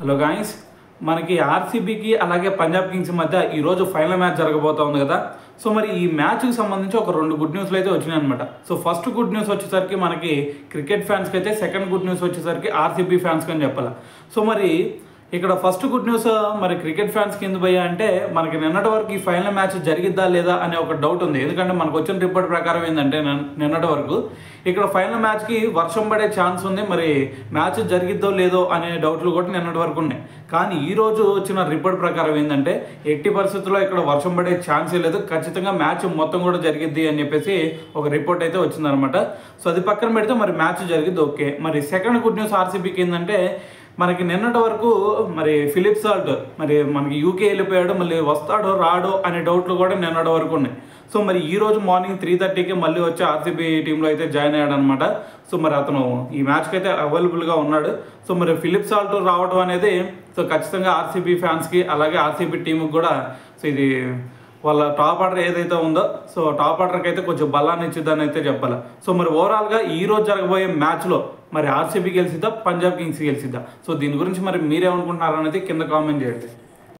Hello guys, మనకి ఆర్సీబీకి అలాగే Punjab Kings మధ్య ఈరోజు ఫైనల్ మ్యాచ్ జరగబోతోంది కదా. సో మరి ఈ మ్యాచ్కి సంబంధించి ఒక రెండు గుడ్ న్యూస్లు అయితే వచ్చినాయి అనమాట. సో ఫస్ట్ గుడ్ న్యూస్ వచ్చేసరికి మనకి క్రికెట్ ఫ్యాన్స్కి అయితే, సెకండ్ గుడ్ న్యూస్ వచ్చేసరికి ఆర్సీబీ ఫ్యాన్స్కి అని చెప్పాలి. సో మరి ఇక్కడ ఫస్ట్ గుడ్ న్యూస్ మరి క్రికెట్ ఫ్యాన్స్కి ఎందుకు భయ్యా అంటే, మనకి నిన్నటి వరకు ఈ ఫైనల్ మ్యాచ్ జరిగిద్దా లేదా అనే ఒక డౌట్ ఉంది. ఎందుకంటే మనకు వచ్చిన రిపోర్ట్ ప్రకారం ఏంటంటే నిన్నటి వరకు ఇక్కడ ఫైనల్ మ్యాచ్కి వర్షం పడే ఛాన్స్ ఉంది, మరి మ్యాచ్ జరిగిద్దో లేదో అనే డౌట్లు కూడా నిన్నటి వరకు ఉన్నాయి. కానీ ఈరోజు వచ్చిన రిపోర్ట్ ప్రకారం ఏంటంటే ఎట్టి పరిస్థితుల్లో ఇక్కడ వర్షం పడే ఛాన్సే లేదు, ఖచ్చితంగా మ్యాచ్ మొత్తం కూడా జరిగిద్ది అని చెప్పేసి ఒక రిపోర్ట్ అయితే వచ్చిందనమాట. సో అది పక్కన పెడితే మరి మ్యాచ్ జరిగిద్ది ఓకే. మరి సెకండ్ గుడ్ న్యూస్ ఆర్సీబీకి ఏంటంటే, మనకి నిన్నటి వరకు మరి ఫిలిప్ సాల్ట్ మరి మనకి యూకే వెళ్ళిపోయాడు, మళ్ళీ వస్తాడో రాడో అనే డౌట్లు కూడా నిన్నటి వరకు ఉన్నాయి. సో మరి ఈ రోజు మార్నింగ్ 3:30కి మళ్ళీ వచ్చి ఆర్సీబీ టీంలో అయితే జాయిన్ అయ్యాడు అనమాట. సో మరి అతను ఈ మ్యాచ్కి అయితే అవైలబుల్గా ఉన్నాడు. సో మరి ఫిలిప్ సాల్ట్ రావడం అనేది సో ఖచ్చితంగా ఆర్సీబీ ఫ్యాన్స్కి అలాగే ఆర్సీబీ టీంకి కూడా సో ఇది వాళ్ళ టాప్ ఆర్డర్ ఏదైతే ఉందో సో టాప్ ఆర్డర్కి అయితే కొంచెం బలాన్ని ఇచ్చిద్దని అయితే చెప్పాలి. సో మరి ఓవరాల్గా ఈ రోజు జరగబోయే మ్యాచ్లో మరి ఆర్సీబీ గెలిచిద్దా, పంజాబ్ కింగ్స్ గెలిచిద్దా? సో దీని గురించి మరి మీరేమనుకుంటున్నారు అనేది కింద కామెంట్ చేయండి.